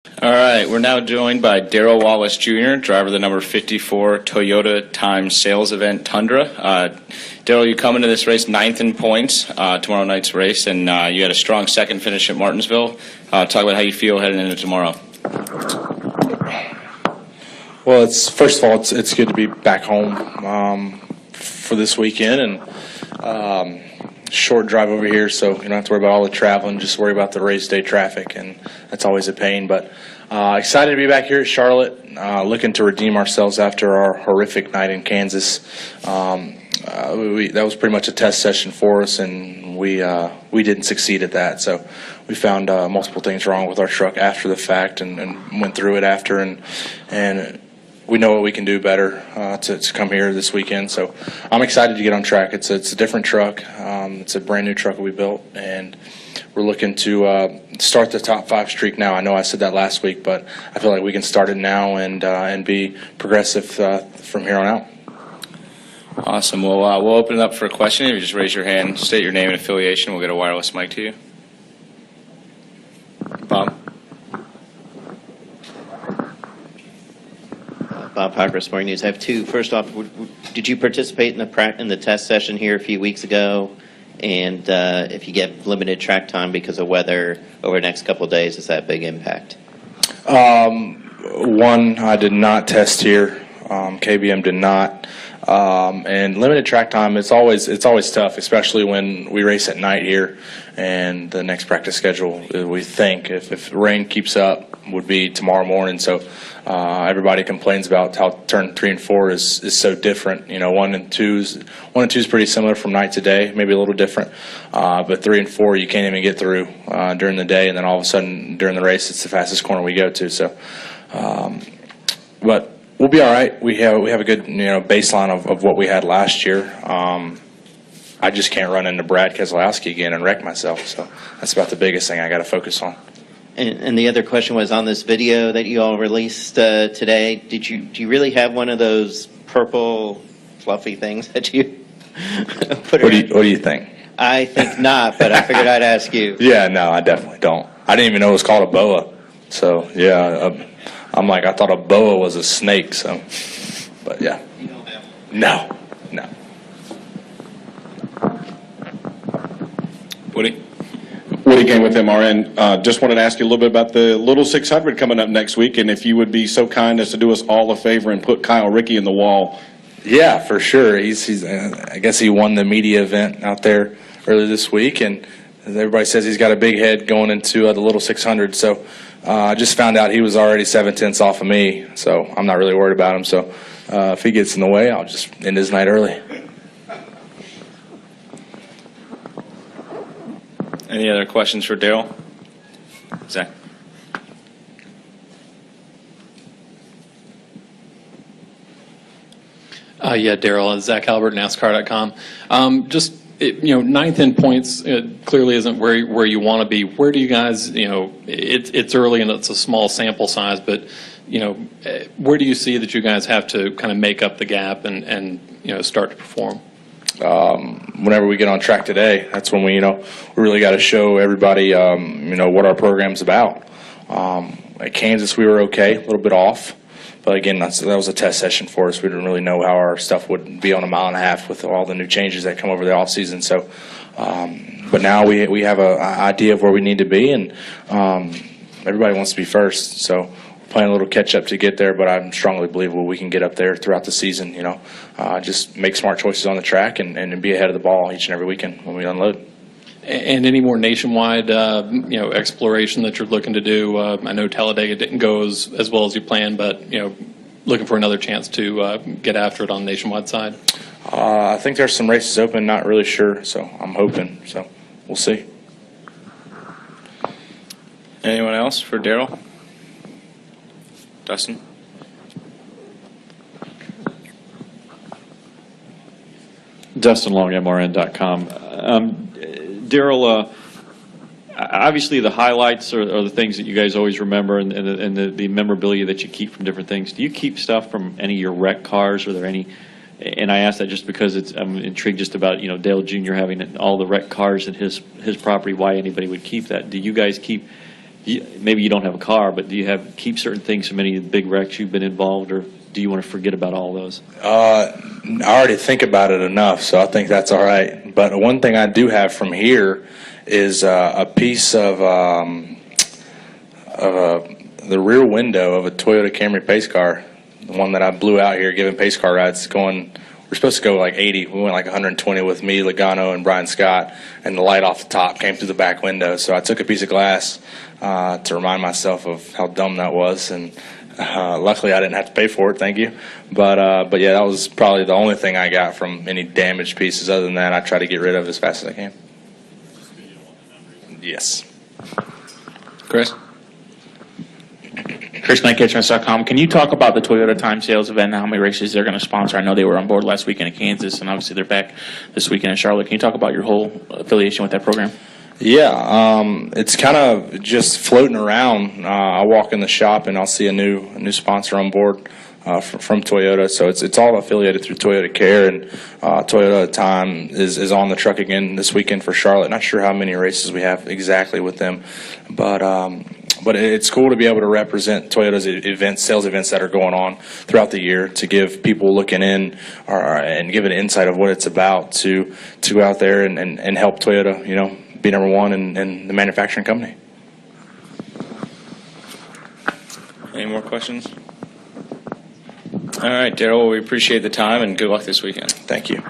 All right, we're now joined by Darrell Wallace Jr., driver of the number 54 Toyota Times Sales Event Tundra. Darrell, you come into this race 9th in points, tomorrow night's race, and you had a strong second finish at Martinsville. Talk about how you feel heading into tomorrow. Well, first of all, it's good to be back home for this weekend, and short drive over here, so you don't have to worry about all the traveling, just worry about the race day traffic, and that's always a pain. But excited to be back here at Charlotte, looking to redeem ourselves after our horrific night in Kansas. That was pretty much a test session for us, and we didn't succeed at that. So we found multiple things wrong with our truck after the fact, and went through it after, and we know what we can do better to come here this weekend. So I'm excited to get on track. It's a different truck. It's a brand new truck that we built, and we're looking to start the top 5 streak now. I know I said that last week, but I feel like we can start it now and be progressive from here on out. Awesome. Well, we'll open it up for a question. If you just raise your hand, state your name and affiliation, we'll get a wireless mic to you. Bob. Bob Parker, Sporting News. I have two. First off, did you participate in the test session here a few weeks ago? And if you get limited track time because of weather over the next couple of days, is that a big impact? One, I did not test here. KBM did not. And limited track time, it's always tough, especially when we race at night here. And the next practice schedule, we think, if rain keeps up, would be tomorrow morning. So everybody complains about how turn 3 and 4 is so different. You know, 1 and 2 is pretty similar from night to day, maybe a little different. But 3 and 4 you can't even get through during the day, and then all of a sudden during the race it's the fastest corner we go to. So, but we'll be all right. We have a good baseline of what we had last year. I just can't run into Brad Keselowski again and wreck myself. So that's about the biggest thing I got to focus on. And the other question was on this video that you all released today. Do you really have one of those purple fluffy things that you put? What do you think? I think not, but I figured I'd ask you. Yeah, no, I definitely don't. I didn't even know it was called a boa. So yeah, I'm like, I thought a boa was a snake. So, but yeah, You don't have one. no. Woody came with MRN. Just wanted to ask you a little bit about the Little 600 coming up next week, and if you would be so kind as to do us all a favor and put Kyle Rickey in the wall. Yeah, for sure. He's I guess he won the media event out there earlier this week, and everybody says he's got a big head going into the Little 600. So I just found out he was already 7/10 off of me, so I'm not really worried about him. So if he gets in the way, I'll just end his night early. Any other questions for Darrell? Zach. Yeah, Darrell, Zach Albert, NASCAR.com. Just, 9th in points clearly isn't where you want to be. Where do you guys, it's early and it's a small sample size, but, where do you see that you guys have to kind of make up the gap and start to perform? Whenever we get on track today, that's when we really got to show everybody, what our program's about. At Kansas, we were okay, a little bit off. But again, that was a test session for us. We didn't really know how our stuff would be on a mile and a half with all the new changes that come over the off season. So, but now we have an idea of where we need to be, and everybody wants to be first. So we're playing a little catch up to get there. But I strongly believe we can get up there throughout the season. Just make smart choices on the track and be ahead of the ball each and every weekend when we unload. And any more nationwide, exploration that you're looking to do? I know Talladega didn't go as well as you planned, but looking for another chance to get after it on the nationwide side. I think there's some races open. Not really sure, so I'm hoping. So we'll see. Anyone else for Darrell? Dustin. Dustin Long, MRN.com. Darrell, obviously the highlights are the things that you guys always remember, and the memorabilia that you keep from different things. Do you keep stuff from any of your wreck cars? Are there any? And I ask that just because I'm intrigued just about Dale Jr. having all the wreck cars in his property. Why anybody would keep that? Do you guys keep maybe you don't have a car, but do you keep certain things from any of the big wrecks you've been involved, or do you want to forget about all those? I already think about it enough, so I think that's all right. But one thing I do have from here is a piece of the rear window of a Toyota Camry pace car, the one that I blew out here giving pace car rides. We're supposed to go like 80. We went like 120 with me, Logano, and Brian Scott, and the light off the top came through the back window. So I took a piece of glass to remind myself of how dumb that was, and luckily I didn't have to pay for it, thank you. But yeah, that was probably the only thing I got from any damaged pieces. Other than that, I try to get rid of as fast as I can. Yes. Chris? Chris Knight, CatchMess.com. Can you talk about the Toyota Time Sales event and how many races they're going to sponsor? I know they were on board last weekend in Kansas, and obviously they're back this weekend in Charlotte. Can you talk about your whole affiliation with that program? Yeah, it's kind of just floating around. I walk in the shop and I'll see a new sponsor on board from Toyota. So it's all affiliated through Toyota Care, and Toyota Time is on the truck again this weekend for Charlotte. Not sure how many races we have exactly with them, but it's cool to be able to represent Toyota's events, sales events that are going on throughout the year, to give people looking in and give an insight of what it's about to go out there and help Toyota, be number one in the manufacturing company. Any more questions? All right, Darrell, we appreciate the time and good luck this weekend. Thank you.